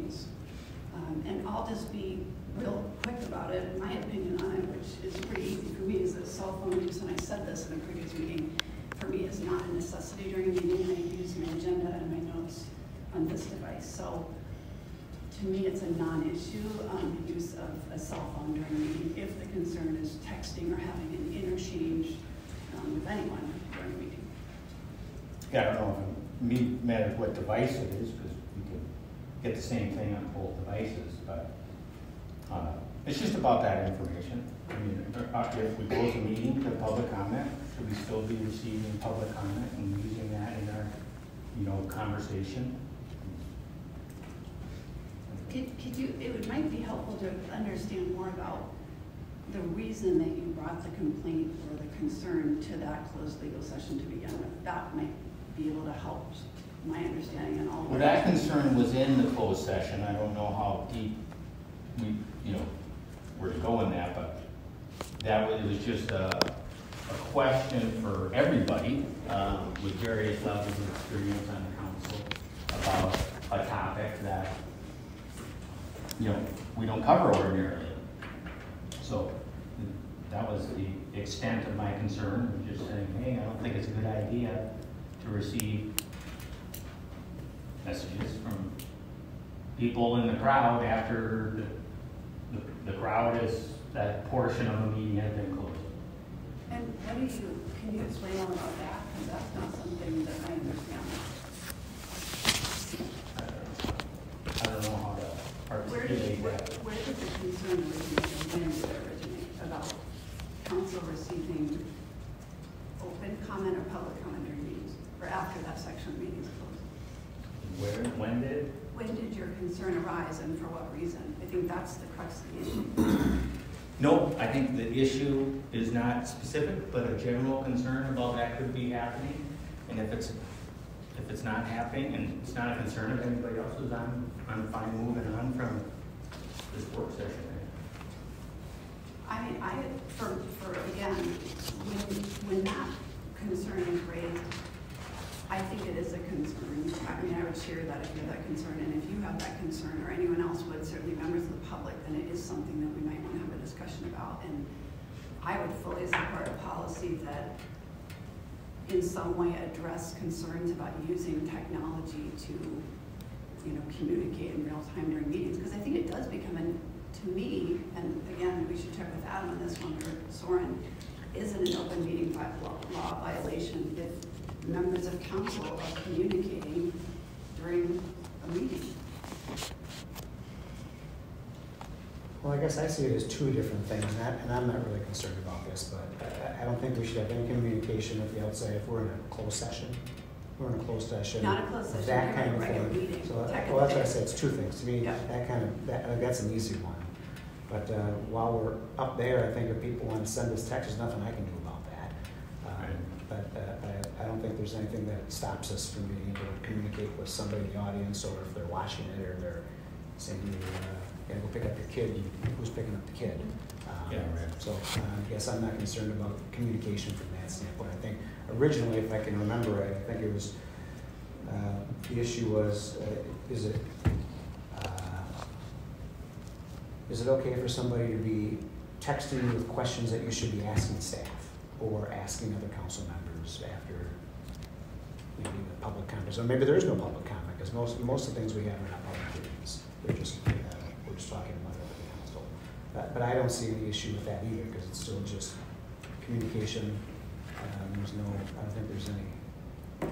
meetings. And I'll just be real quick about it. My opinion on it, which is pretty easy for me, is that cell phone use, and I said this in a previous meeting, for me is not a necessity during a meeting, and I use my agenda and my notes on this device. So to me, it's a non-issue use of a cell phone during a meeting if the concern is texting or having an interchange with anyone during a meeting. Yeah, I don't know if it matters what device it is, because we could get the same thing on both devices, but it's just about that information. I mean, if we close a meeting to public comment, should we still be receiving public comment and using that in our, conversation? Could you, it might be helpful to understand more about the reason that you brought the complaint or the concern to that closed legal session to begin with. That might be able to help my understanding and all. Well, that concern was in the closed session. I don't know how deep we, were to go in that, but it was just a question for everybody with various levels of experience on the council about a topic that we don't cover ordinarily. So that was the extent of my concern, just saying, hey, I don't think it's a good idea to receive messages from people in the crowd after the crowd is, that portion of the meeting has been closed. And what can you explain all about that? Because that's not something that I understand. I don't know how to articulate that. Where did the concern originate and when did it originate about council receiving open comment or public comment during meetings or after that section of meetings closed? When did? When did your concern arise and for what reason? I think that's the crux of the issue. No, I think the issue is not specific, but a general concern about that could be happening. And if it's not happening and it's not a concern of anybody else's, I'm fine moving on from this work session. I mean, for again, when that concern is raised, I think it is a concern. I mean, I would share that if you have that concern, and if you have that concern, or anyone else would, certainly members of the public, then it is something that we might want to have a discussion about. And I would fully support a policy that in some way address concerns about using technology to, communicate in real time during meetings, because I think it does become, to me, and again, we should check with Adam on this one, or Soren, is it an open meeting law violation if members of council are communicating during a meeting? Well, I guess I see it as two different things, and I'm not really concerned about this, but I don't think we should have any communication at the outset if we're in a closed session. We're in a closed session. Not a closed session. That kind of regular thing. Meeting, so, well, that's why I said it's two things. To me, yeah. That's an easy one. But while we're up there, I think if people want to send us text, there's nothing I can do about that. But I don't think there's anything that stops us from being able to communicate with somebody in the audience, or if they're watching it, or they're saying, go pick up your kid, who's picking up the kid. Yeah, right. So I guess I'm not concerned about communication from that standpoint. I think originally, if I can remember right, I think it was, the issue was, is it okay for somebody to be texting you with questions that you should be asking staff or asking other council members after maybe the public comments? Or maybe there is no public comment, because most of the things we have are not public hearings. They're just, we're just talking about it at the council. But I don't see any issue with that either, because it's still just communication. I don't think there's any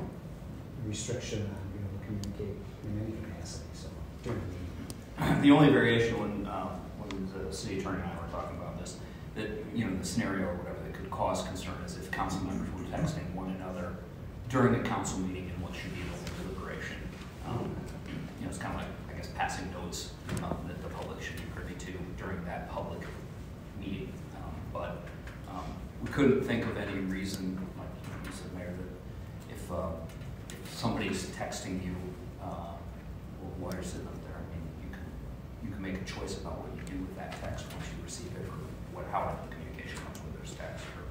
restriction on being able to communicate in any capacity. So during the meeting. The only variation when the city attorney and I were talking about this, that the scenario or whatever that could cause concern is if council members were texting one another during a council meeting in what should be an open deliberation. It's kind of like, I guess, passing notes that the public should be privy to during that public meeting. But we couldn't think of any reason, like you said, Mayor, that if somebody's texting you while you're sitting up there, I mean, you can make a choice about what you do with that text once you receive it, or how the communication comes, whether it's text or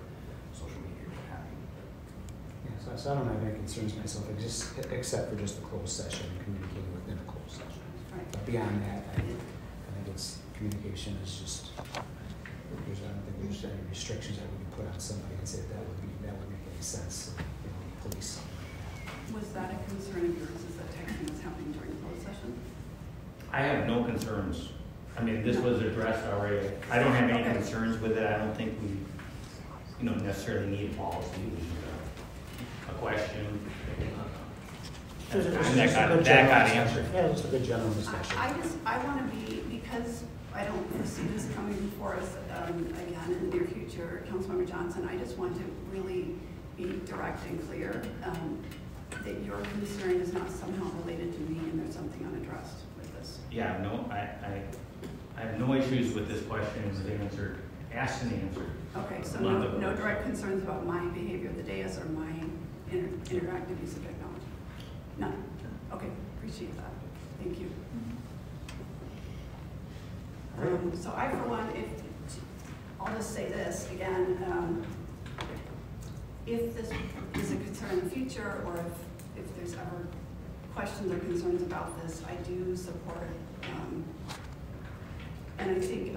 social media or what have you. Yeah, so I don't have any concerns myself, except for just the closed session and communicating within a closed session. Right. But beyond that, I think it's communication is just. I don't think there's any restrictions that we can put on somebody and say that would make any sense. Police something like that. Was that a concern of yours? Is that texting was happening during closed session? I have no concerns. I mean, this was addressed already. I don't have any concerns with it. I don't think we, necessarily need a policy. We need a question. And that got answered. Yeah, it's a good general discussion. I want to be, because I don't foresee this coming before us again in the near future, Councilmember Johnson, I just want to really be direct and clear that your concern is not somehow related to me and there's something unaddressed with this. Yeah, no, I have no issues with this question. It was answered, asked and answered. Okay, so no direct concerns about my behavior of the dais or my interactive use of technology? None? Okay, appreciate that. Thank you. So I, for one, I'll just say this again, if this is a concern in the future, or if there's ever questions or concerns about this, I do support, and I think,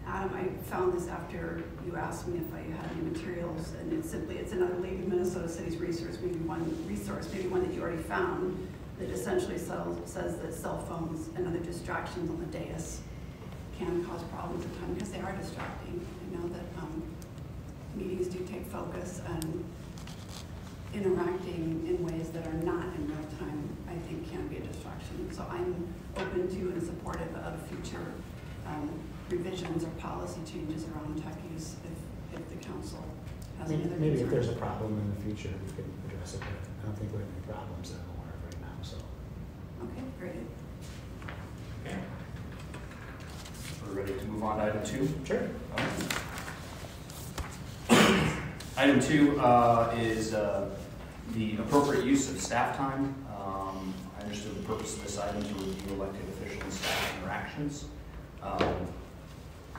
Adam, I found this after you asked me if I had any materials, and it's another League of Minnesota Cities resource, maybe one that you already found, that essentially says that cell phones and other distractions on the dais can cause problems at times because they are distracting. I know that meetings do take focus, and interacting in ways that are not in real time, I think, can be a distraction. So I'm open to and supportive of future revisions or policy changes around tech use if the council has any other maybe concerns. if there's a problem in the future, we can address it, but I don't think we have any problems that I'm aware of right now, so. Okay, great. Okay. We're ready to move on to item 2? Sure. Item 2 is the appropriate use of staff time. I understood the purpose of this item to review elected official and staff interactions.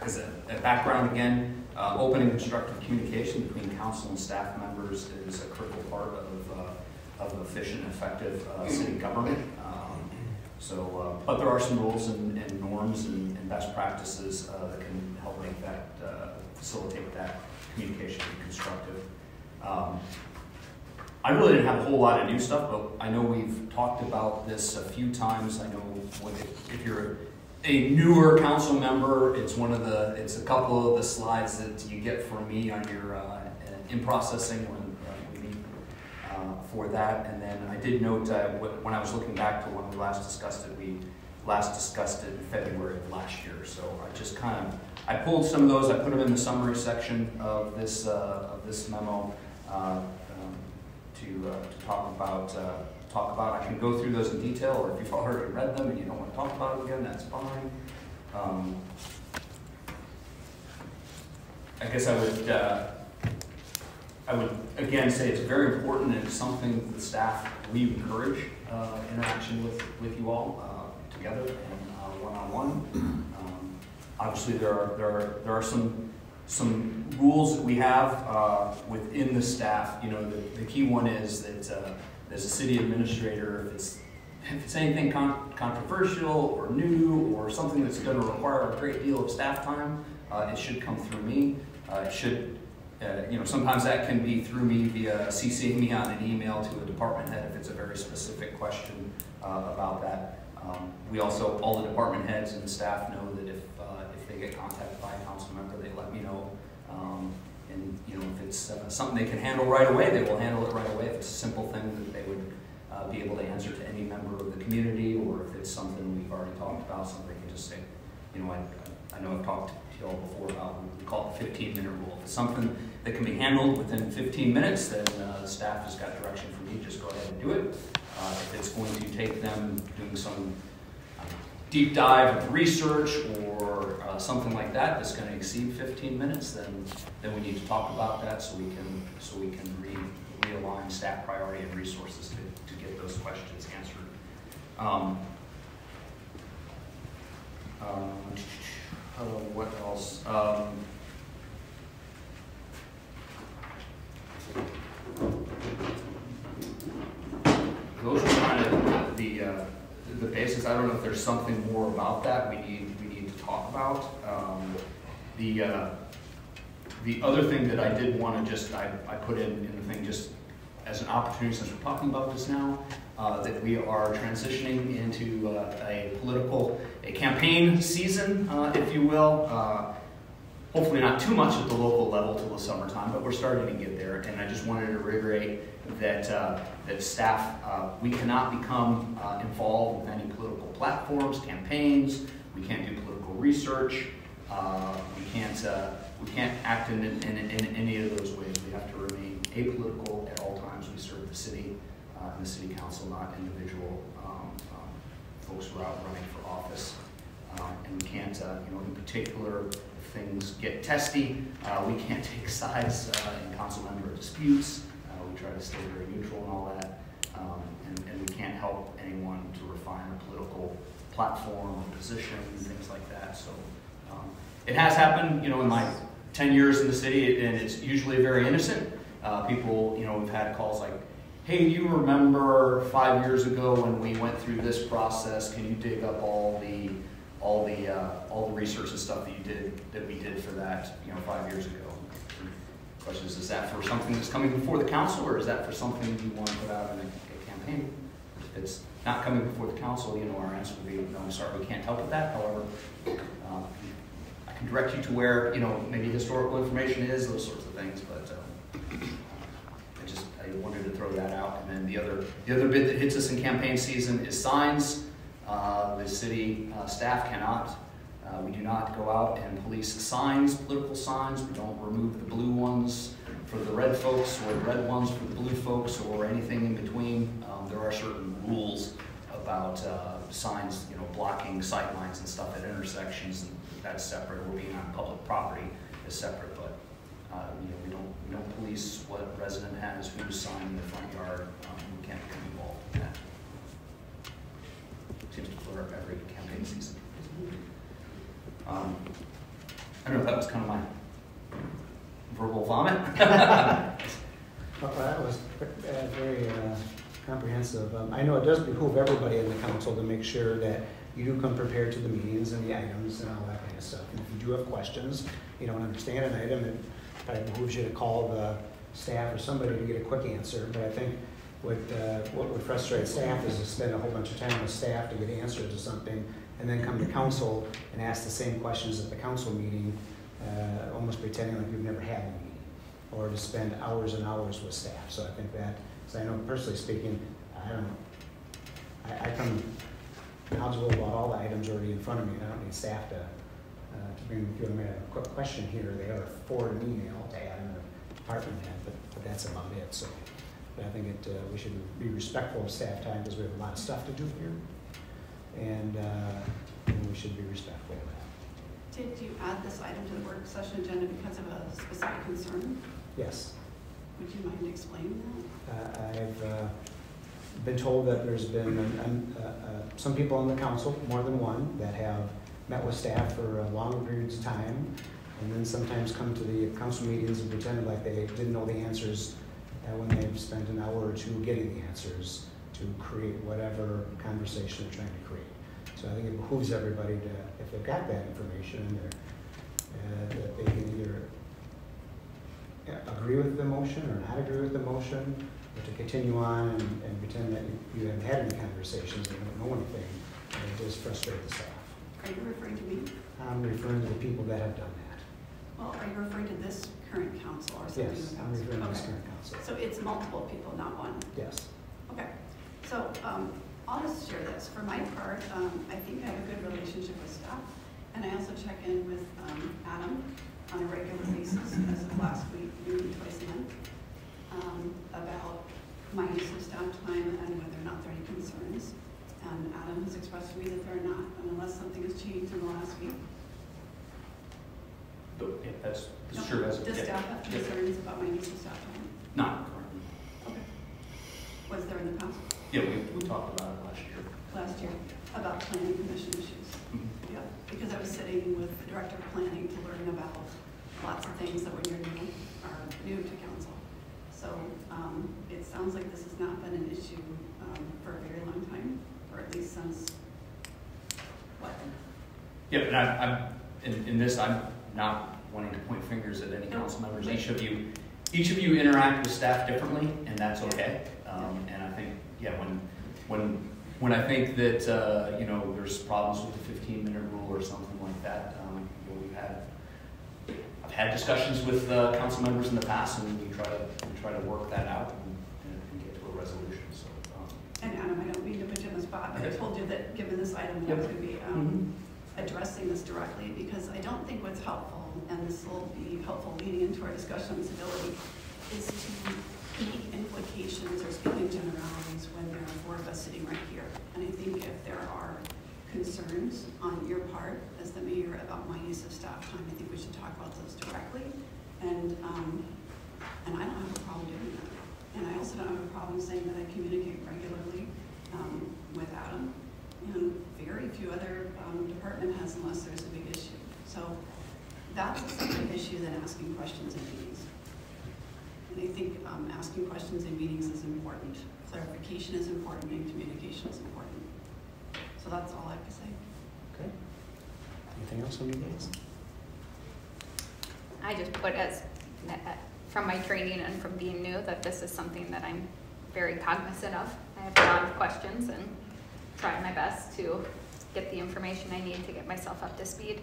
As a background again, open and constructive communication between council and staff members is a critical part of efficient and effective city government. But there are some rules and norms and best practices that can help make that, facilitate that communication be constructive. I really didn't have a whole lot of new stuff, but I know we've talked about this a few times. I know if you're a newer council member, it's a couple of the slides that you get from me on your in processing when we meet for that. And then I did note when I was looking back to when we last discussed it, we last discussed it in February of last year. So I just I pulled some of those, I put them in the summary section of this memo to talk about. I can go through those in detail, or if you've already read them and you don't want to talk about them again, that's fine. I guess I would again say it's very important, and it's something the staff, we encourage interaction with you all together and one-on-one. Obviously, there are some rules that we have within the staff. The key one is that as a city administrator, if it's anything controversial or new or something that's going to require a great deal of staff time, it should come through me. It should, sometimes that can be through me via CCing me on an email to a department head if it's a very specific question about that. We also, all the department heads and the staff know that if they get contacted by a council member, they let me know. And if it's something they can handle right away, they will handle it right away. If it's a simple thing that they would be able to answer to any member of the community, or if it's something we've already talked about, something they can just say, I know I've talked to you all before about, we call it the 15-minute rule. If it's something that can be handled within 15 minutes, then the staff has got direction from me, just go ahead and do it. If it's going to take them doing some deep dive of research or something like that that's going to exceed 15 minutes, then we need to talk about that so we can realign staff priority and resources to get those questions answered. What else? Those are kind of the basics. I don't know if there's something more about that we need to talk about. The other thing that I did want to just, I put in the thing just as an opportunity, since we're talking about this now, that we are transitioning into a campaign season, if you will. Hopefully not too much at the local level till the summertime, but we're starting to get there. And I just wanted to reiterate that that staff, we cannot become involved with any political platforms, campaigns. We can't do political research. We can't act in any of those ways. We have to remain apolitical at all times. We serve the city and the city council, not individual folks who are out running for office. And we can't, in particular, if things get testy, we can't take sides in council member disputes. We try to stay very neutral and all that. And we can't help anyone to refine a political platform or position and things like that. So it has happened, in my 10 years in the city, and it's usually very innocent. People, we've had calls like, hey, do you remember 5 years ago when we went through this process? Can you dig up all the research and stuff that we did for that, 5 years ago? The question is that for something that's coming before the council, or is that for something you want to put out in a campaign? If it's not coming before the council, our answer would be, no, I'm sorry, we can't help with that. However, I can direct you to where, maybe historical information is, those sorts of things, but I wanted to throw that out. And then the other bit that hits us in campaign season is signs. The city staff cannot, we do not go out and police signs, political signs. We don't remove the blue ones for the red folks or the red ones for the blue folks or anything in between. There are certain rules about signs, blocking sight lines and stuff at intersections, and that's separate, or being on public property is separate, but we don't police what a resident has, who's sign in the front yard. We can't become involved in that. Seems to flare up every campaign season. I don't know, that was kind of my verbal vomit. Well, that was very comprehensive. I know it does behoove everybody in the council to make sure that you do come prepared to the meetings and the items and all that kind of stuff. And if you do have questions, you don't understand an item, it probably behooves you to call the staff or somebody to get a quick answer. But I think what would frustrate staff is to spend a whole bunch of time with staff to get answers to something and then come to council and ask the same questions at the council meeting, almost pretending like you've never had a meeting, or to spend hours and hours with staff. So I think that, so I know personally speaking, I come knowledgeable about all the items already in front of me, and I don't need staff to bring me through. I may have a quick question here or there, or forward an email to add in a department head, but that's about it. So but I think we should be respectful of staff time because we have a lot of stuff to do here, and we should be respectful of that. Did you add this item to the work session agenda because of a specific concern? Yes. Would you mind explaining that? I've been told that there's been some people on the council, more than one, that have met with staff for longer periods of time, and then sometimes come to the council meetings and pretend like they didn't know the answers when they've spent an hour or two getting the answers to create whatever conversation they're trying to create. So I think it behooves everybody to, if they've got that information, that they can either agree with the motion or not agree with the motion, or to continue on and pretend that you haven't had any conversations and don't know anything, and it does frustrate the staff. Are you referring to me? I'm referring to the people that have done that. Well, are you referring to this current council or something? Yes, I'm referring to this current council. So it's multiple people, not one? Yes. Okay. So I'll just share this. For my part, I think I have a good relationship with staff, and I also check in with Adam on a regular basis, as of last week, maybe twice a month, about my use of staff time and whether or not there are any concerns. And Adam has expressed to me that there are not, unless something has changed in the last week. Yeah, that's sure. Does staff have concerns about my use of staff time? Not currently. Okay. Was there in the past? Yeah, we talked about it last year. Last year, about planning commission issues. Mm-hmm. Yeah, because I was sitting with the director of planning to learn about lots of things that when you're new are new to council. So it sounds like this has not been an issue for a very long time for or at least since, what? Yeah, and I'm in this, I'm not wanting to point fingers at any council members. Each of you interact with staff differently, and that's okay. And I think, yeah, when I think that you know, there's problems with the 15-minute rule or something like that, you know, I've had discussions with council members in the past, and we try to work that out and get to a resolution. So. And Adam, I don't mean to put you on the spot, but I told you that given this item, I Yep. was going to be addressing this directly, because I don't think what's helpful, and this will be helpful leading into our discussion on civility, is to make implications or speak in generalities when there are four of us sitting right here. And I think if there are concerns on your part as the mayor about my use of staff time, I think we should talk about those directly. And I don't have a problem doing that. And I also don't have a problem saying that I communicate regularly with Adam and very few other department heads unless there's a big issue. So that's a separate issue than asking questions in meetings. And I think asking questions in meetings is important. Clarification is important, and communication is important. So that's all I have to say. Okay. Anything else on you guys? I just put as, from my training and from being new, that this is something that I'm very cognizant of. I have a lot of questions and try my best to get the information I need to get myself up to speed,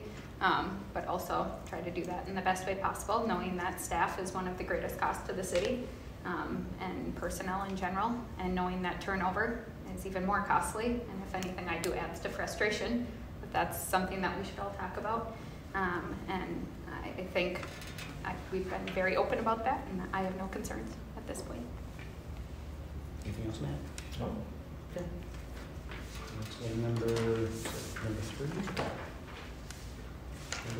but also try to do that in the best way possible, knowing that staff is one of the greatest costs to the city and personnel in general, and knowing that turnover is even more costly, and if anything I do adds to frustration, but that's something that we should all talk about. And I think we've been very open about that, and I have no concerns at this point. Anything else, Matt? No. Okay. Let's go to number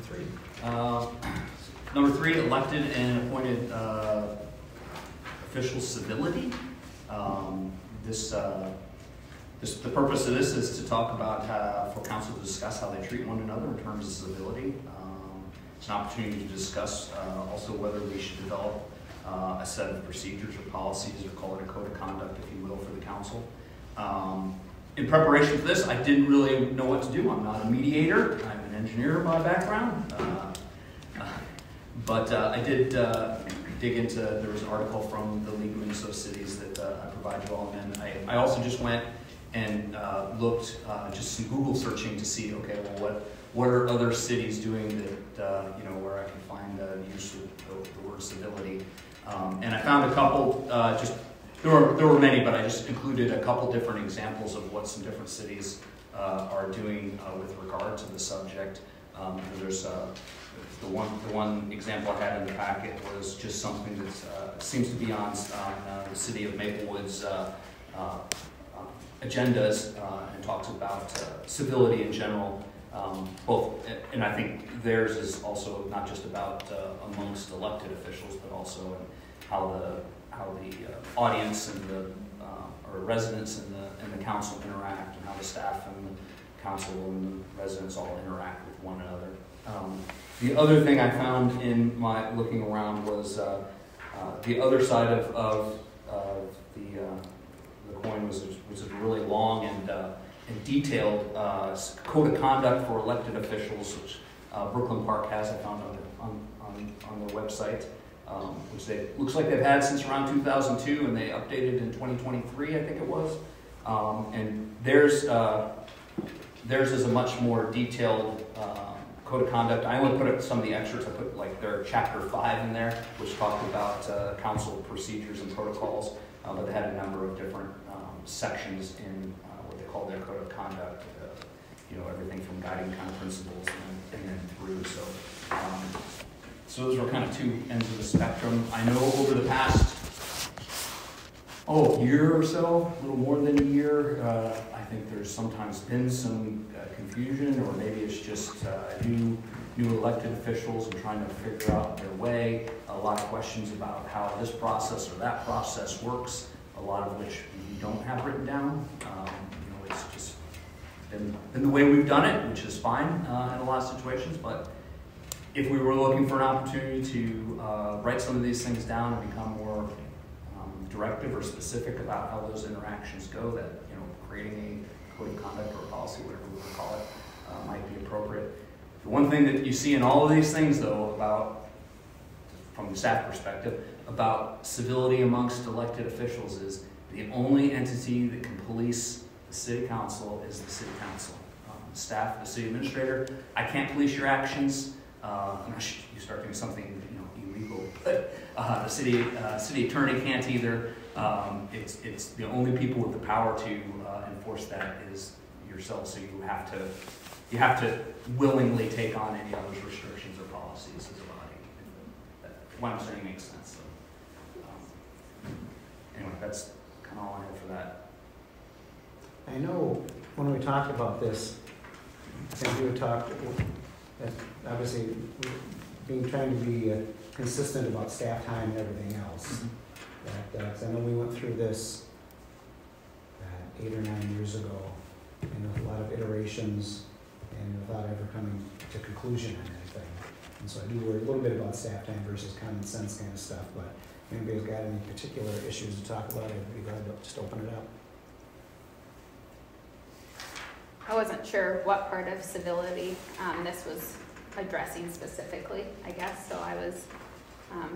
three. Number three, elected and appointed official civility. The purpose of this is to talk about for council to discuss how they treat one another in terms of civility. It's an opportunity to discuss also whether we should develop a set of procedures or policies, or call it a code of conduct, if you will, for the council. In preparation for this, I didn't really know what to do. I'm not a mediator. I'm an engineer by background. But I did dig into, there was an article from the League of Minnesota Cities that I provided you all, and I also just went and looked just some Google searching to see, okay, well, what are other cities doing that, you know, where I can find the use of the word civility. And I found a couple, there were many, but I just included a couple different examples of what some different cities are doing with regard to the subject. There's the one example I had in the packet was just something that seems to be on the City of Maplewood's agendas and talks about civility in general. Both, and I think theirs is also not just about amongst elected officials, but also in how the audience and the or residents and the council interact, and how the staff and the council and the residents all interact with one another. The other thing I found in my looking around was the other side of the coin was a really long and detailed code of conduct for elected officials, which Brooklyn Park has. I found on their website, which looks like they've had since around 2002, and they updated in 2023, I think it was. And theirs is a much more detailed code of conduct. I only put up some of the excerpts. I put like their chapter 5 in there, which talked about council procedures and protocols, but they had a number of different sections in what they call their code of conduct. You know, everything from guiding kind of principles and then through. So those were kind of two ends of the spectrum. I know over the past year or so, a little more than a year, I think there's sometimes been some confusion, or maybe it's just new elected officials and trying to figure out their way. A lot of questions about how this process or that process works, a lot of which we don't have written down. You know, it's just been the way we've done it, which is fine in a lot of situations, but if we were looking for an opportunity to write some of these things down and become more directive or specific about how those interactions go, that, you know, creating code of conduct or policy, whatever we want to call it, might be appropriate. The one thing that you see in all of these things, though, about, from the staff perspective, about civility amongst elected officials is the only entity that can police the city council is the city council. Staff, the city administrator, I can't police your actions unless you start doing something illegal. But the city attorney can't either. It's the only people with the power to enforce that is yourself. So you have to willingly take on any other restrictions or policies as a body. What I'm saying makes sense. So, anyway, that's kind of all I have for that. I know when we talked about this, I think we had talked, obviously, trying to be consistent about staff time and everything else. I know we went through this 8 or 9 years ago, and with a lot of iterations, and without ever coming to conclusion on anything. And so I do worry a little bit about staff time versus common sense kind of stuff, but if anybody's got any particular issues to talk about, I'd be glad to just open it up. I wasn't sure what part of civility this was addressing specifically, I guess, so I was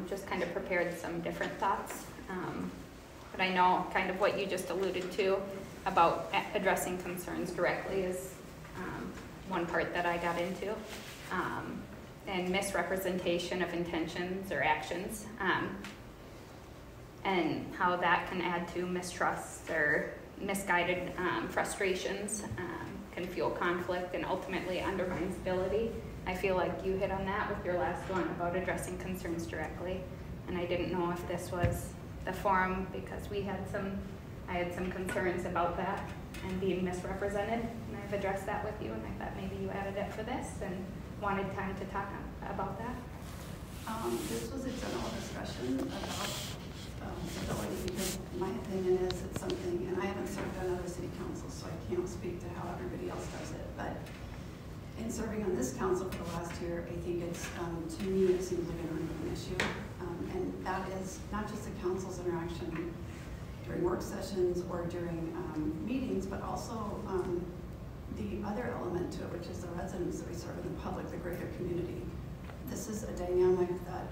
just kind of prepared some different thoughts. But I know kind of what you just alluded to about addressing concerns directly is one part that I got into. And misrepresentation of intentions or actions, and how that can add to mistrust or misguided frustrations, can fuel conflict and ultimately undermine civility. I feel like you hit on that with your last one about addressing concerns directly, and I didn't know if this was the forum because I had some concerns about that and being misrepresented, and I've addressed that with you, and I thought maybe you added it for this and wanted time to talk about that. This was a general discussion about civility because my opinion is it's something, and I haven't served on other city councils, so I can't speak to how everybody else does it, but in serving on this council for the last year, I think it's, to me, it seems like an ongoing issue, and that is not just the council's interaction during work sessions or during meetings, but also the other element to it, which is the residents that we serve in the public, the greater community. This is a dynamic that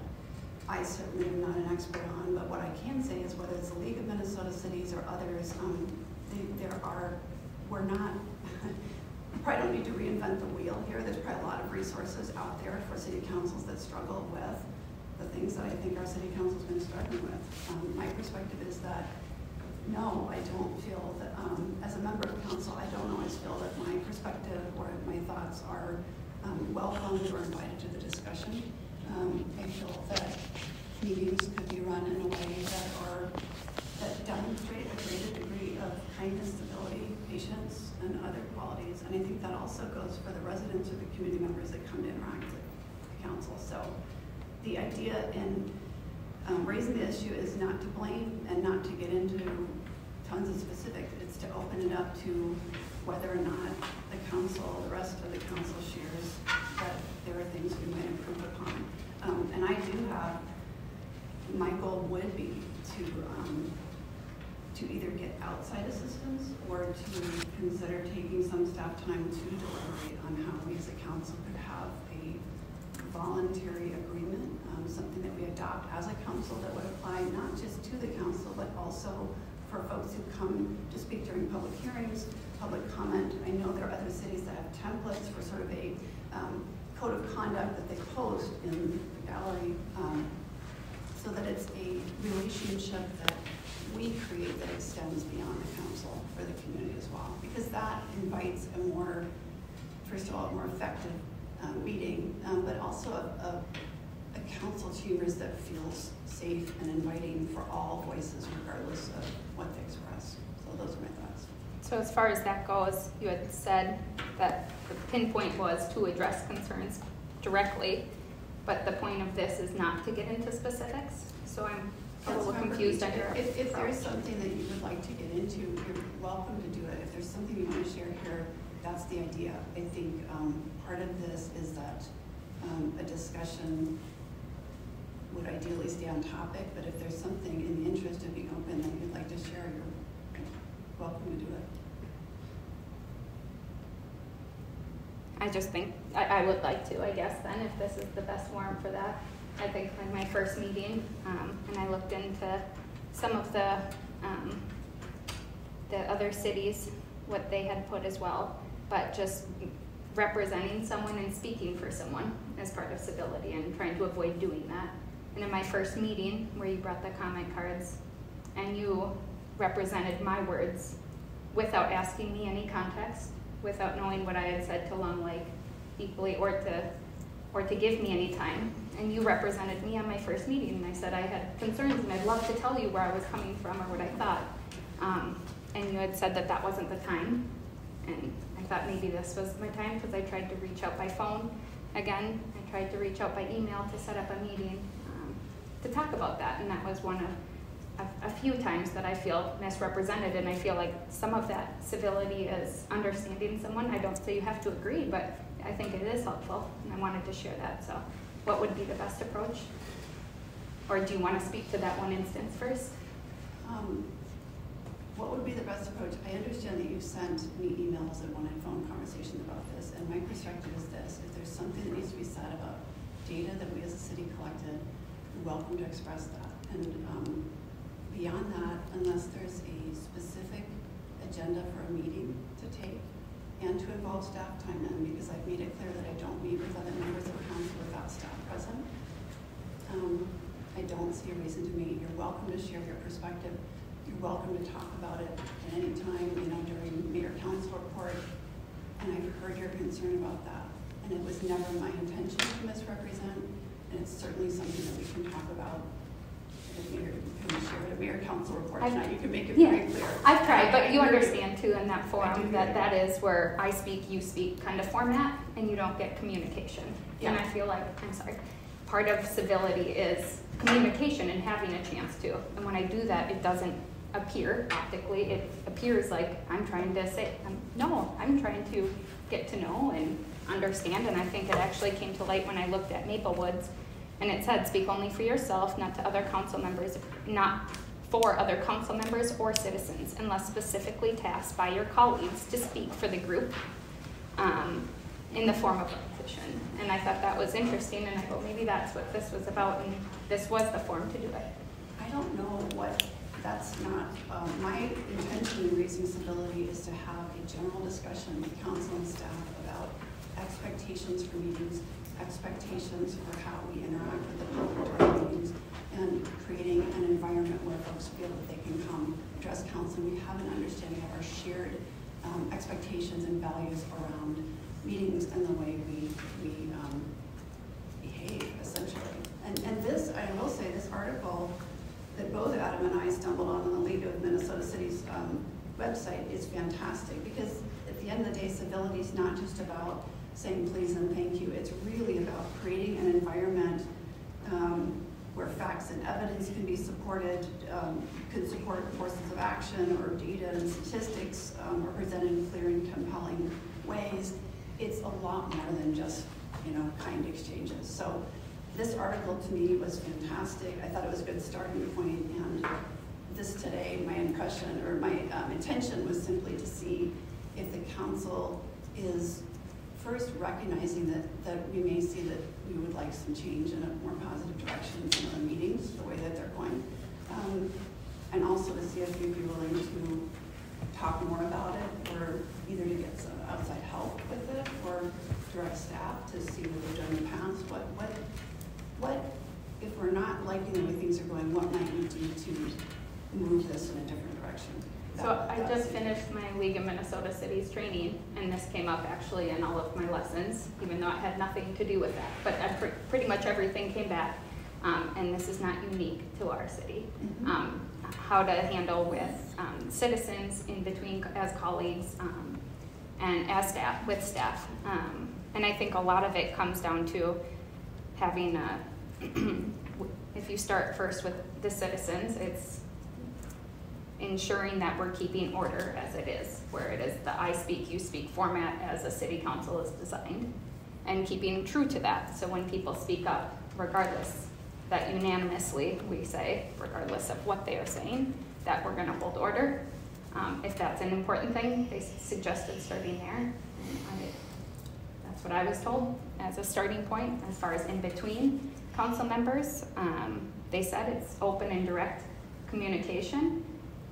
I certainly am not an expert on, but what I can say is whether it's the League of Minnesota Cities or others, we're not, we probably don't need to reinvent the wheel here. There's probably a lot of resources out there for city councils that struggle with the things that I think our city council's been struggling with. My perspective is that no, I don't feel that, as a member of council, I don't always feel that my perspective or my thoughts are welcomed or invited to the discussion. I feel that meetings could be run in a way that demonstrate a greater degree of kindness, civility, patience, and other qualities. And I think that also goes for the residents or the community members that come to interact with the council. So the idea in raising the issue is not to blame and not to get into tons of specifics. It's to open it up to whether or not the council, the rest of the council shares that there are things we might improve upon. And I do have, my goal would be to either get outside assistance or to consider taking some staff time to deliberate on how we as a council could have a voluntary agreement, something that we adopt as a council that would apply not just to the council, but also for folks who come to speak during public hearings, public comment. I know there are other cities that have templates for sort of a code of conduct that they post in the gallery, so that it's a relationship that we create that extends beyond the council for the community as well, because that invites a more, first of all, a more effective meeting, but also a council chambers that feels safe and inviting for all voices, regardless of what they express. So those are my thoughts. So as far as that goes, you had said that the pinpoint was to address concerns directly, but the point of this is not to get into specifics. So I'm a little confused on your approach. If there's something that you would like to get into, you're welcome to do it. If there's something you want to share here, that's the idea. I think part of this is that a discussion would ideally stay on topic, but if there's something in the interest of being open that you'd like to share, you're welcome to do it. I just think I would like to, I guess, then, if this is the best forum for that. I think in my first meeting, and I looked into some of the other cities, what they had put as well, but just representing someone and speaking for someone as part of civility and trying to avoid doing that. And in my first meeting, where you brought the comment cards and you represented my words without asking me any context, without knowing what I had said to Long Lake equally, or to give me any time, and you represented me on my first meeting, and I said I had concerns and I'd love to tell you where I was coming from or what I thought, and you had said that that wasn't the time, and I thought maybe this was my time, because I tried to reach out by phone again, I tried to reach out by email to set up a meeting to talk about that, and that was one of a few times that I feel misrepresented, and I feel like some of that civility is understanding someone. I don't say you have to agree, but I think it is helpful, and I wanted to share that. So what would be the best approach? Or do you want to speak to that one instance first? What would be the best approach? I understand that you've sent me emails and wanted phone conversations about this, and my perspective is this: if there's something that needs to be said about data that we as a city collected, you're welcome to express that. And beyond that, unless there's a specific agenda for a meeting to take and to involve staff time in, because I've made it clear that I don't meet with other members of council without staff present, I don't see a reason to meet. You're welcome to share your perspective. You're welcome to talk about it at any time, during mayor council report. And I've heard your concern about that. And it was never my intention to misrepresent, and it's certainly something that we can talk about. If you can share it at mayor council report tonight, you can make it very clear. I've tried, but you understand too in that forum that is where I speak, you speak kind of format, and you don't get communication. Yeah. And I feel like, part of civility is communication and having a chance to. And when I do that, it doesn't appear optically. It appears like I'm trying to say, no, I'm trying to get to know and understand. And I think it actually came to light when I looked at Maplewoods, and it said, speak only for yourself, not to other council members, not for other council members or citizens, unless specifically tasked by your colleagues to speak for the group in the form of a petition. And I thought that was interesting, and I thought maybe that's what this was about, and this was the forum to do it. I don't know what, that's not, my intention in raising civility is to have a general discussion with council and staff about expectations for meetings, expectations for how we interact with the public during meetings, and creating an environment where folks feel that they can come address council. We have an understanding of our shared expectations and values around meetings and the way we behave, essentially. And this, I will say, this article that both Adam and I stumbled on the League of Minnesota Cities website is fantastic, because at the end of the day, civility is not just about saying please and thank you. It's really about creating an environment where facts and evidence can be supported, can support courses of action, or data and statistics are presented in clear and compelling ways. It's a lot more than just, kind exchanges. So this article to me was fantastic. I thought it was a good starting point, and this today, my impression or my intention was simply to see if the council is first recognizing that we may see that we would like some change in a more positive direction in some of the meetings, the way that they're going, and also to see if you'd be willing to talk more about it, or either to get some outside help with it, or direct staff to see what they've done in the past. What if we're not liking the way things are going, what might we do to move this in a different direction? So I just finished my League of Minnesota Cities training, and this came up actually in all of my lessons, even though it had nothing to do with that. But pretty much everything came back, and this is not unique to our city. Mm-hmm. How to handle with citizens in between as colleagues and as staff, with staff. And I think a lot of it comes down to having if you start first with the citizens, it's ensuring that we're keeping order as it is, where it is the I speak, you speak format as a city council is designed, and keeping true to that. So when people speak up, regardless, that unanimously we say, regardless of what they are saying, that we're going to hold order. If that's an important thing, they suggested starting there. what I was told as a starting point. As far as in between council members, they said it's open and direct communication.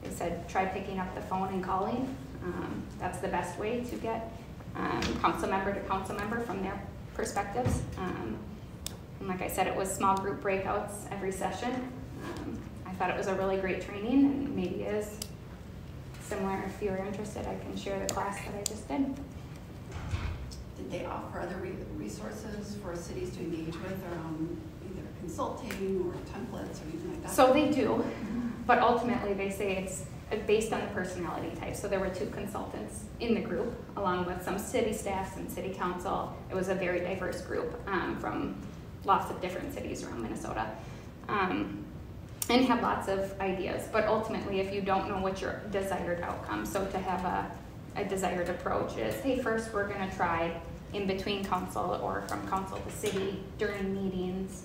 They said try picking up the phone and calling. That's the best way to get council member to council member from their perspectives. And like I said, it was small group breakouts every session. I thought it was a really great training, and maybe it is similar. If you're interested, I can share the class that I just did. Did they offer other resources for cities to engage with around either consulting or templates or anything like that? So they do, but ultimately they say it's based on the personality type. So there were 2 consultants in the group, along with some city staffs and city council. It was a very diverse group from lots of different cities around Minnesota, and had lots of ideas. But ultimately, if you don't know what your desired outcome, so to have a desired approach is, hey, first we're going to try in between council or from council to city during meetings,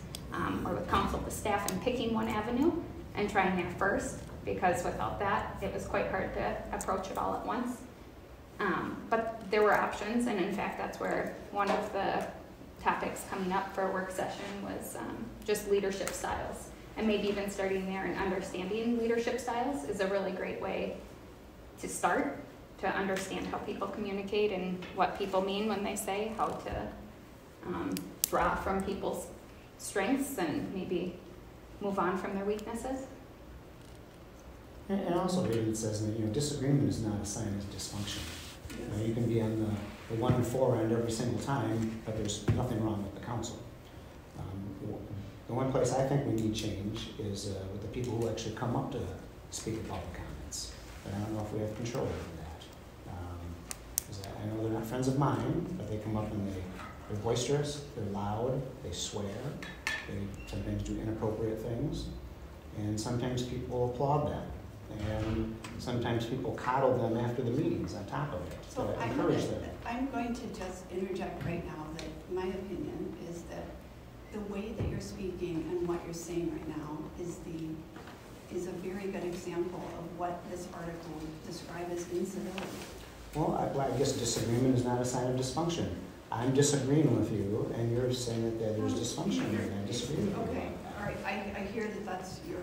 or with council to staff, and picking one avenue and trying there first, because without that, it was quite hard to approach it all at once. But there were options, and in fact, that's where one of the topics coming up for a work session was just leadership styles. And maybe even starting there and understanding leadership styles is a really great way to start, to understand how people communicate and what people mean when they say, how to draw from people's strengths and maybe move on from their weaknesses. And also, David says that disagreement is not a sign of dysfunction. You can be on the 1 and 4 end every single time, but there's nothing wrong with the council. The one place I think we need change is with the people who actually come up to speak at public comments. But I don't know if we have control over that. I know they're not friends of mine, but they come up and they're boisterous, they're loud, they swear, they sometimes do inappropriate things, and sometimes people applaud them. And sometimes people coddle them after the meetings on top of it. So encourage them. I'm going to just interject right now that my opinion is that the way that you're speaking and what you're saying right now is a very good example of what this article would describe as incivility. Well, I guess disagreement is not a sign of dysfunction. I'm disagreeing with you, and you're saying that there's dysfunction, and I disagree with you. Okay, all right. I hear that that's your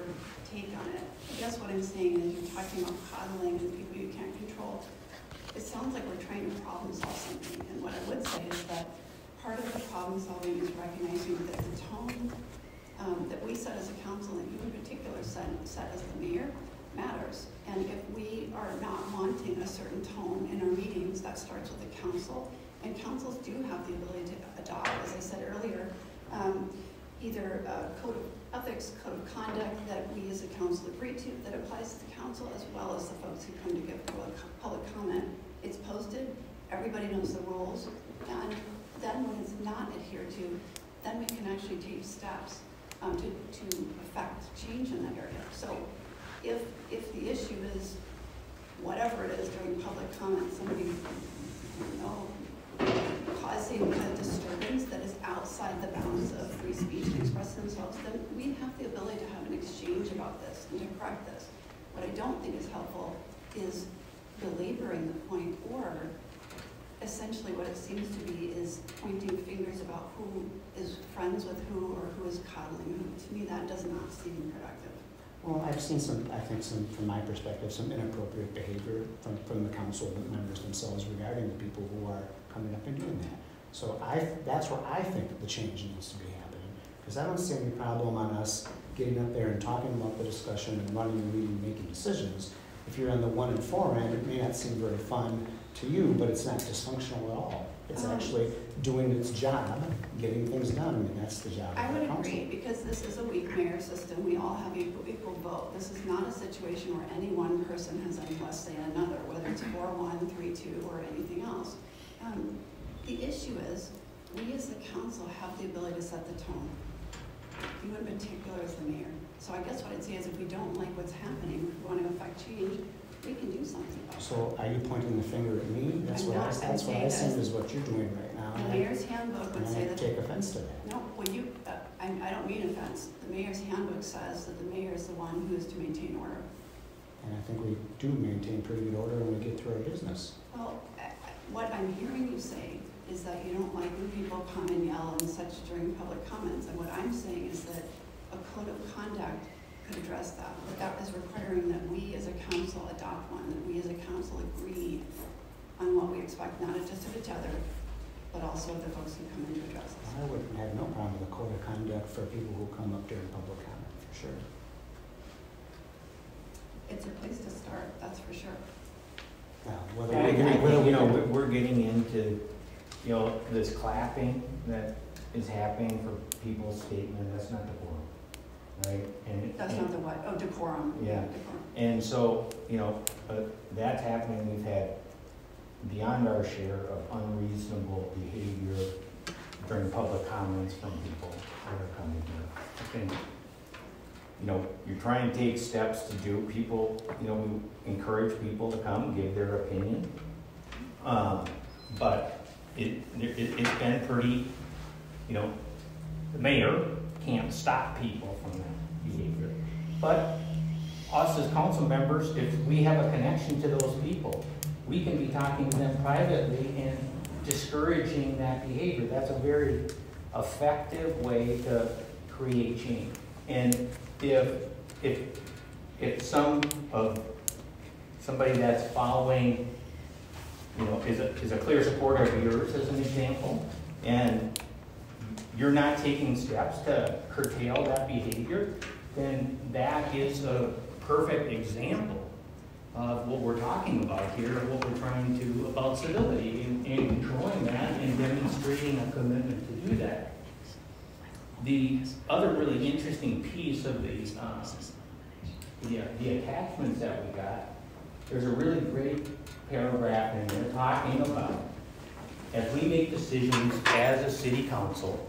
take on it. I guess what I'm saying is you're talking about coddling and people you can't control. It sounds like we're trying to problem solve something, and what I would say is that part of the problem solving is recognizing that the tone that we set as a council, and you in particular set as the mayor, matters. And if we are not wanting a certain tone in our meetings, that starts with the council. And councils do have the ability to adopt, as I said earlier, either a code of ethics, code of conduct that we as a council agree to that applies to the council, as well as the folks who come to give public comment. It's posted, everybody knows the rules, and then when it's not adhered to, then we can actually take steps to affect change in that area. So if the issue is whatever it is during public comment, somebody causing a disturbance that is outside the bounds of free speech to express themselves, then we have the ability to have an exchange about this and to correct this. What I don't think is helpful is belaboring the point, or essentially what it seems to be is pointing fingers about who is friends with who or who is coddling who. To me, that does not seem productive. Well, I've seen some, from my perspective, some inappropriate behavior from the council members themselves regarding the people who are coming up and doing that. So that's where I think the change needs to be happening, because I don't see any problem on us getting up there and talking about the discussion and running the meeting and making decisions. If you're on the 1 and 4 end, it may not seem very fun to you, but it's not dysfunctional at all. It's actually doing its job, getting things done. I mean, that's the job I of would the council. agree, because this is a weak mayor system. We all have equal vote. This is not a situation where any one person has any less say than another, whether it's 4-1, 3-2, or anything else. The issue is, we as the council have the ability to set the tone. You in particular as the mayor. So I guess what I'd say is, if we don't like what's happening, if we want to affect change, we can do something about it. So are you pointing the finger at me? That's what I see is what you're doing right now. The mayor's handbook would say that. Take offense to that. No, well, I don't mean offense. The mayor's handbook says that the mayor is the one who is to maintain order. And I think we do maintain pretty good order when we get through our business. Well, what I'm hearing you say is that you don't like when people come and yell and such during public comments. And what I'm saying is that a code of conduct could address that. But that is requiring that we as a council adopt one, that we as a council agree on what we expect, not just of each other, but also of the folks who come in to address us. I would have no problem with a code of conduct for people who come up during public comment, for sure. It's a place to start, that's for sure. Whether we're getting into, this clapping that is happening for people's statement, that's not decorum, right? That's not the what? Oh, decorum. Yeah. Decorum. And so, that's happening. We've had beyond our share of unreasonable behavior during public comments from people that are coming here. I think, you're trying to take steps to do people, we encourage people to come, give their opinion. But it's been pretty, the mayor can't stop people from that behavior. But us as council members, if we have a connection to those people, we can be talking to them privately and discouraging that behavior. That's a very effective way to create change. And if somebody that's following, is a clear supporter of yours as an example, and you're not taking steps to curtail that behavior, then that is a perfect example of what we're talking about here, what we're trying to, about civility, and controlling that and demonstrating a commitment to do that. The other really interesting piece of the attachments that we got, there's a really great paragraph in there talking about, as we make decisions as a city council,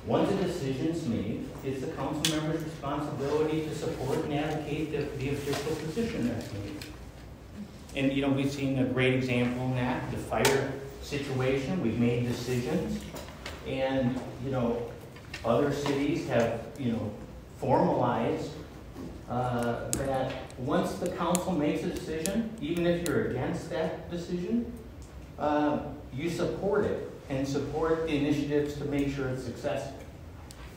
once a decision's made, it's the council member's responsibility to support and advocate the official position that's made. And we've seen a great example in that, the fire situation. We've made decisions, and other cities have formalized that once the council makes a decision, even if you're against that decision, you support it and support the initiatives to make sure it's successful.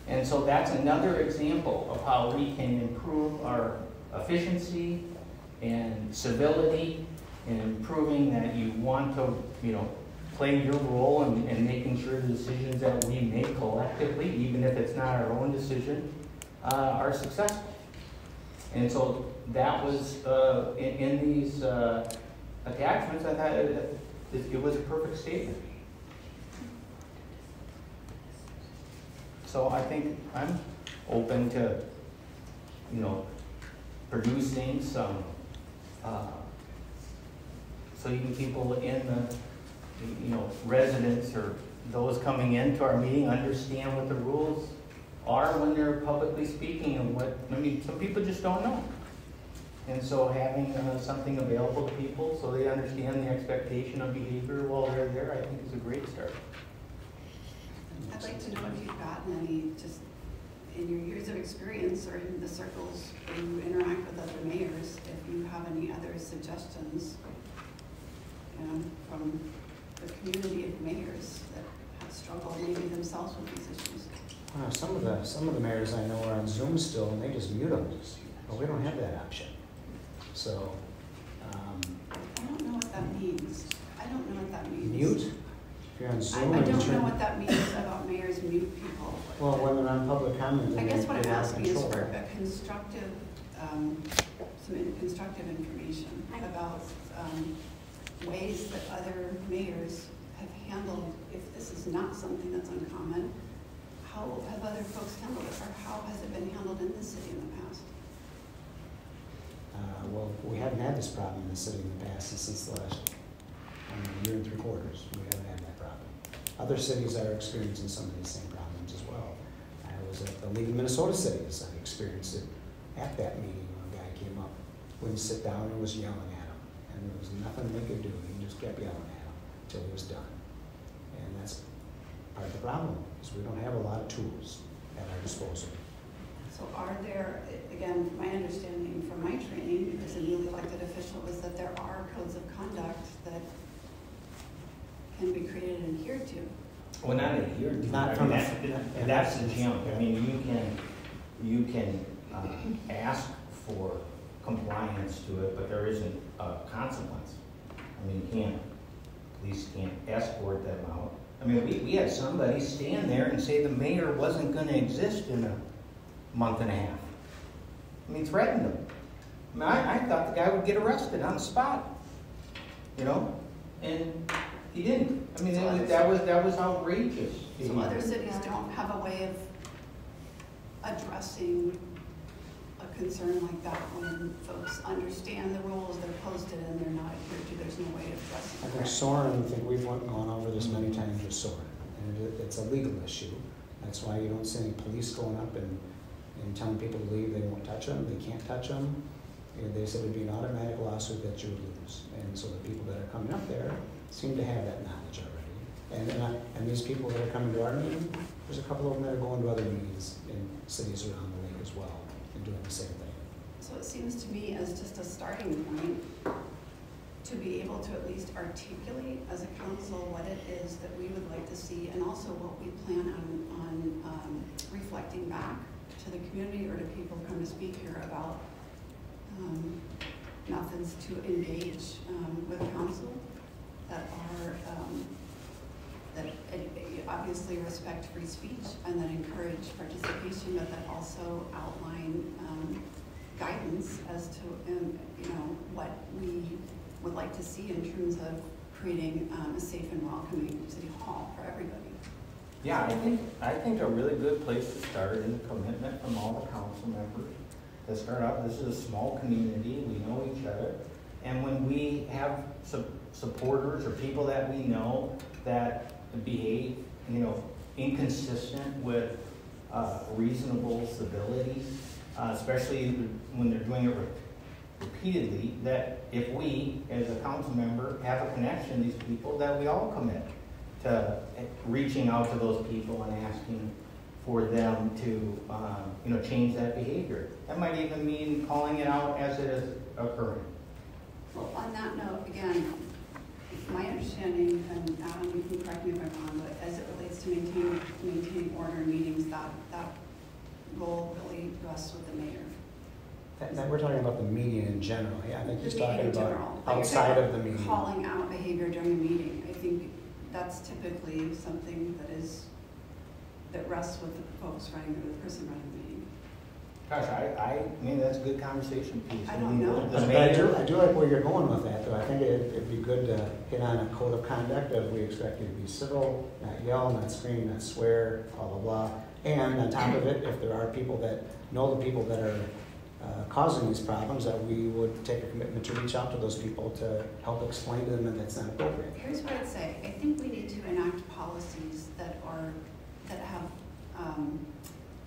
And so that's another example of how we can improve our efficiency and civility, and proving that you want to, play your role in making sure the decisions that we make collectively, even if it's not our own decision, are successful. And so that was in these attachments. I thought it was a perfect statement. So I think I'm open to, producing some, so even people in the, residents or those coming into our meeting understand what the rules are when they're publicly speaking, and some people just don't know. And so having something available to people so they understand the expectation of behavior while they're there, I think is a great start. I'd like to know if you've gotten any, just in your years of experience or in the circles where you interact with other mayors, if you have any other suggestions from the community of mayors that have struggled maybe themselves with these issues. Some of the mayors I know are on Zoom still, and they just mute them. But we don't have that option. So I don't know what that means. I don't know what that means. Mute? If you're on Zoom, I don't know what that means about mayors mute people. Well, when they're on public comment, I guess what I'm asking is control. for a constructive, some constructive information about ways that other mayors have handled, if this is not something that's uncommon, how have other folks handled it, or how has it been handled in the city in the past? Well, we haven't had this problem in the city in the past, since the last year and 3 quarters. We haven't had that problem. Other cities are experiencing some of these same problems as well. I was at the League of Minnesota Cities. I experienced it at that meeting when a guy came up, wouldn't sit down, and was yelling at him. And there was nothing they could do. He just kept yelling at him until he was done. And that's part of the problem, is we don't have a lot of tools at our disposal. So are there, again, my understanding from my training as a newly elected official was that there are codes of conduct that can be created and adhered to. Well, not adhered to. Not I from mean, the- that's the jump. I mean, you can ask for compliance to it, but there isn't a consequence. I mean, police can't escort them out. I mean, we had somebody stand there and say the mayor wasn't gonna exist in a month and a half. I mean, threatened them. I mean, I thought the guy would get arrested on the spot, you know? And he didn't. I mean, that was outrageous. So other cities don't have a way of addressing a concern like that when folks understand the rules, they're posted, and they're not adhered to. There's no way of addressing I it. think Soren, I think we've gone over this many times with Soren, and it's a legal issue. That's why you don't see any police going up and telling people to leave. They won't touch them. They can't touch them. And they said it'd be an automatic lawsuit that you would lose. And so the people that are coming up there seem to have that knowledge already. And these people that are coming to our meeting, there's a couple of them that are going to other meetings in cities around the league as well and doing the same thing. So it seems to me as just a starting point to be able to at least articulate as a council what it is that we would like to see, and also what we plan on reflecting back to the community or to people who come to speak here about methods to engage with council that are that obviously respect free speech and that encourage participation, but that also outline guidance as to what we would like to see in terms of creating a safe and welcoming city hall for everybody. Yeah, I think a really good place to start is a commitment from all the council members to start out. This is a small community, we know each other, and when we have supporters or people that we know that behave, inconsistent with reasonable civility, especially when they're doing it repeatedly, that if we, as a council member, have a connection to these people, that we all commit to reaching out to those people and asking for them to, change that behavior. That might even mean calling it out as it is occurring. Well, on that note, again, my understanding, and Adam, you can correct me if I'm wrong, but as it relates to maintaining order in meetings, that role really rests with the mayor. That we're talking about the meeting in general. Yeah, I think he's talking in about general. Like outside of the meeting. Calling out behavior during a meeting. I think that's typically something that rests with the folks running, or the person running the meeting. Gosh, I mean, that's a good conversation piece. I don't know. The But mayor, I do like where you're going with that, though. I think it'd be good to hit on a code of conduct of we expect you to be civil, not yell, not scream, not swear, blah, blah, blah. And on top of it, if there are people that know the people that are causing these problems, that we would take a commitment to reach out to those people to help explain to them that that's not appropriate. Here's what I'd say. I think we need to enact policies that have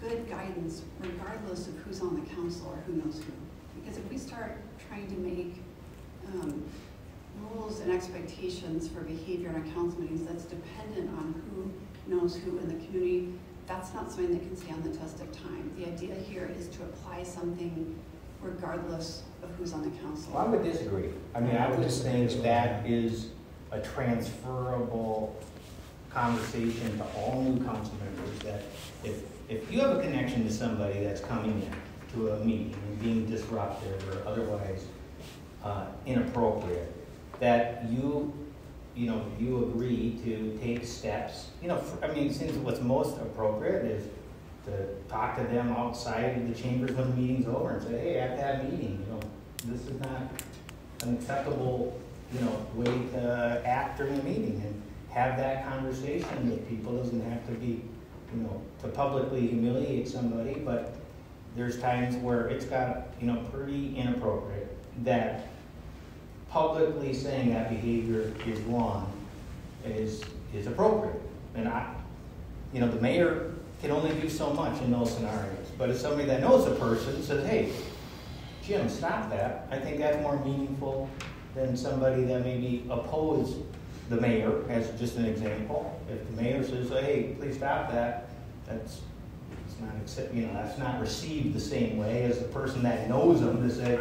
good guidance regardless of who's on the council or who knows who. Because if we start trying to make rules and expectations for behavior in our council meetings that's dependent on who knows who in the community, that's not something that can stand the test of time. The idea here is to apply something regardless of who's on the council. well, I would disagree. I mean, I would think that is a transferable conversation to all new council members, that if you have a connection to somebody that's coming in to a meeting and being disruptive or otherwise inappropriate, that you agree to take steps. It seems what's most appropriate is to talk to them outside of the chambers when the meeting's over and say, hey, at that meeting, this is not an acceptable, way to act during a meeting, and have that conversation with people. It doesn't have to be, to publicly humiliate somebody, but there's times where it's got, pretty inappropriate, that publicly saying that behavior is wrong is appropriate. And the mayor can only do so much in those scenarios. But if somebody that knows the person says, hey, Jim, stop that, I think that's more meaningful than somebody that maybe opposed the mayor, as just an example. If the mayor says, hey, please stop that, that's not received the same way as the person that knows them to say,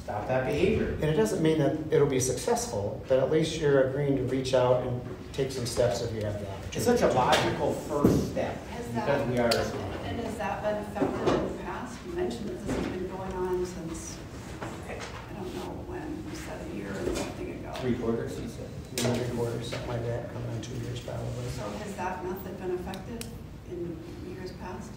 stop that behavior. And it doesn't mean that it'll be successful, but at least you're agreeing to reach out and take some steps if you have the opportunity. It's such a logical first step, Has because that, we are. and has that been effective in the past? You mentioned that this has been going on since, I don't know when, you said a year or something ago. 3/4, he said. 3/4, something like that, coming on 2 years probably. So has that method been effective in years past?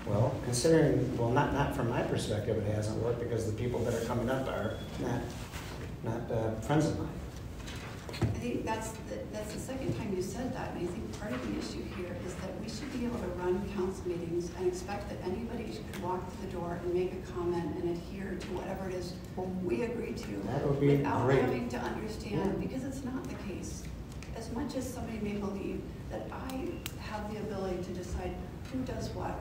Well, considering, well, not from my perspective, it hasn't worked because the people that are coming up are not friends of mine. I think that's the second time you said that, and I think part of the issue here is that we should be able to run council meetings and expect that anybody could walk through the door and make a comment and adhere to whatever it is we agree to. That would be without great. having to understand, Yeah. because it's not the case. As much as somebody may believe that I have the ability to decide who does what.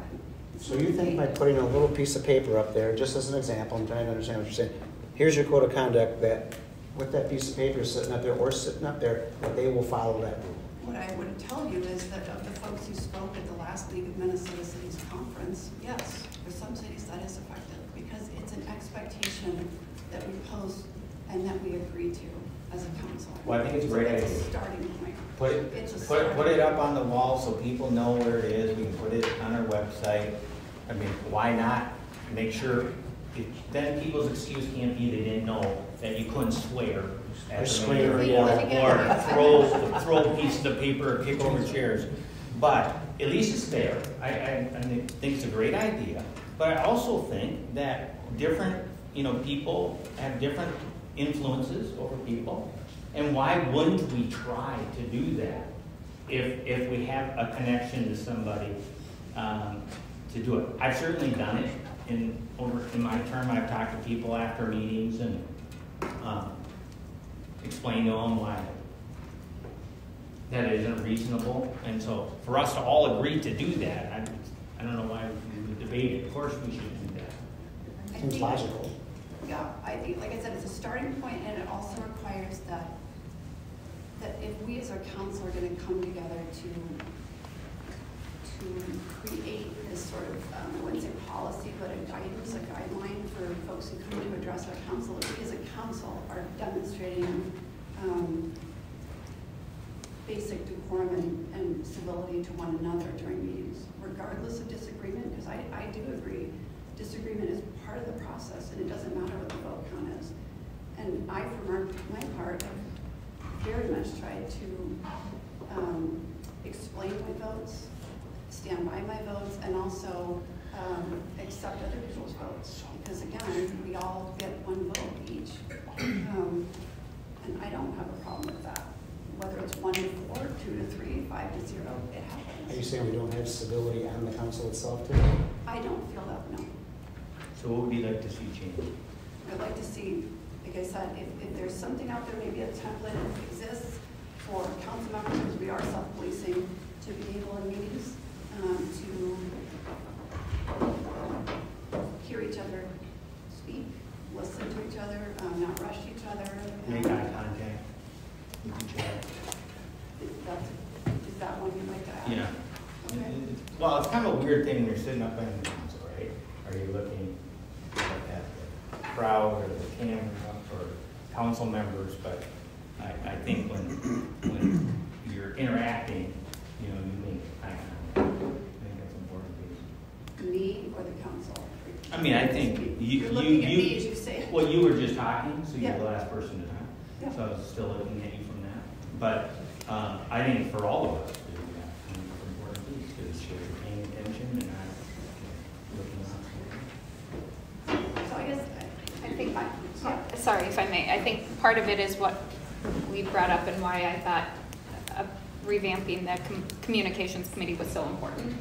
it's So not you the think by case. putting a little piece of paper up there, just as an example, I'm trying to understand what you're saying, here's your code of conduct, that with that piece of paper sitting up there or sitting up there, that they will follow that rule. What I would tell you is that of the folks who spoke at the last League of Minnesota Cities conference, yes, for some cities that is effective, because it's an expectation that we pose and that we agree to as a council. Well, I think it's a great It's idea. a starting point. It's a Put starting it up on the wall so people know where it is. We can put it on our website. I mean, why not? Make sure, then people's excuse can't be they didn't know that you couldn't swear at the scream mayor, or or yell. throw pieces of paper or kick over chairs. But at least it's there. I think it's a great idea. But I also think that different, people have different influences over people. And why wouldn't we try to do that if we have a connection to somebody to do it? I've certainly done it in my term. I've talked to people after meetings and explained to them why that isn't reasonable. And so for us to all agree to do that, I don't know why we would debate it. Of course we should do that. Seems logical. Yeah, I think, like I said, it's a starting point, and it also requires that if we as our council are going to come together to create this sort of, I wouldn't say policy, but a guidance, a guideline for folks who come to address our council, if we as a council are demonstrating basic decorum and civility to one another during meetings, regardless of disagreement, because I do agree, disagreement is part of the process, and it doesn't matter what the vote count is. And I, for my part, have very much tried to explain my votes, stand by my votes, and also accept other people's votes. Because again, we all get one vote each. And I don't have a problem with that. Whether it's 1 to 4, 2 to 3, 5 to 0, it happens. Are you saying we don't have civility on the council itself too? I don't feel that, no. So what would you like to see change? I'd like to see, like I said, if there's something out there, maybe a template that exists for council members, because we are self-policing, to be able in meetings to hear each other speak, listen to each other, not rush each other. Make eye contact. Is that one you'd like to add? Yeah. Okay. Well, it's kind of a weird thing when you're sitting up in the council, right? Are you looking at the crowd or the camera or council members? But I think when you're interacting, you make eye contact. I think that's important. Me or the council? I mean, I think You're looking at me as you say it. Well, you were just talking, so you're Yeah. the last person to talk. Yeah. So I was still looking at you from that. But I think for all of us to do that, I think it's important piece because you're paying attention and not looking up. So I guess, I think, Sorry if I may, I think part of it is what we brought up and why I thought revamping the communications committee was so important.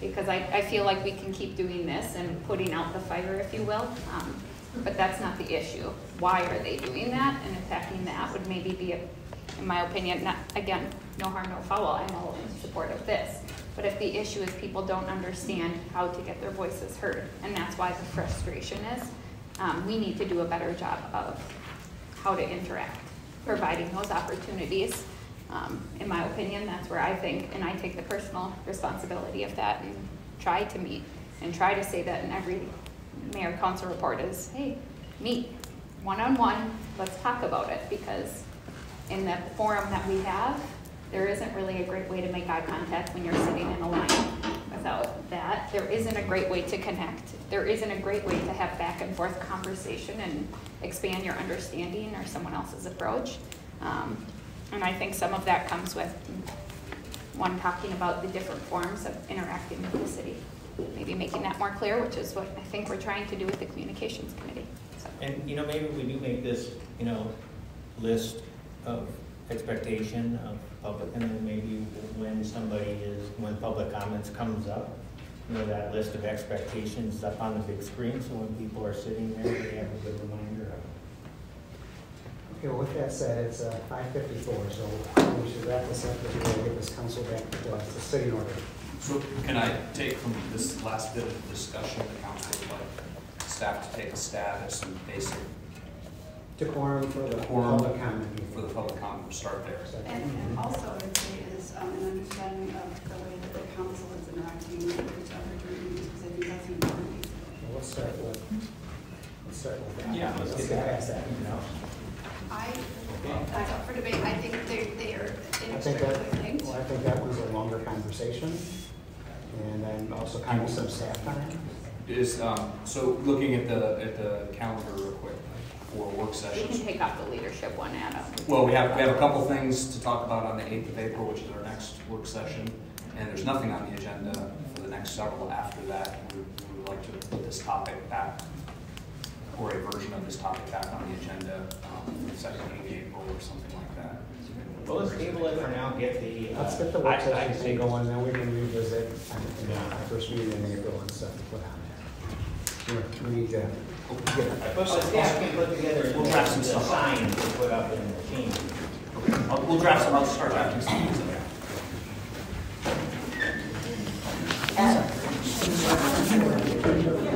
Because I feel like we can keep doing this and putting out the fire, if you will, but that's not the issue. Why are they doing that? And attacking that would maybe be, in my opinion, not, again, no harm, no foul. I'm all in support of this. But if the issue is people don't understand how to get their voices heard, and that's why the frustration is, we need to do a better job of how to interact, providing those opportunities. In my opinion, that's where I think, and I take the personal responsibility of that and try to meet and try to say that in every mayor council report is, hey, meet, one-on-one, let's talk about it, because in the forum that we have, there isn't really a great way to make eye contact when you're sitting in a line. Without that, there isn't a great way to connect. There isn't a great way to have back and forth conversation and expand your understanding or someone else's approach. And I think some of that comes with one talking about the different forms of interacting with the city. Maybe making that more clear, which is what I think we're trying to do with the communications committee. So. And, maybe we do make this, list of expectation of public, and then maybe when public comments comes up, that list of expectations up on the big screen, so when people are sitting there, they have a good reminder of it. Okay, well, with that said, it's 5:54, so we should wrap this up because we're going to get this council back to sitting order. So can I take from this last bit of discussion, the council would like staff to take a stab at some basic Decorum for the public comment. For the public comment, we'll start there. And also, I would say is an understanding of the way that the council is interacting with each other during meetings, because I think that's important. Well, let's start with that. Yeah, let's get past that. That's up for debate. I think they are inextricably linked. I think that was a longer conversation, and then also kind of some staff time. So looking at the calendar real quick for work We sessions. can take off the leadership one, Adam. Well, we have a couple things to talk about on the 8th of April, which is our next work session, and there's nothing on the agenda for the next several after that. We would like to put this topic back, or a version of this topic back on the agenda for the second week of April or something like that. Well, let's table it for now, Let's get the work session thing going, then we can revisit our first meeting in April and stuff to put on there. We need to But the staff can put together We'll draft some stuff. signs to put up in the change. We'll draft some, I'll start drafting some things up.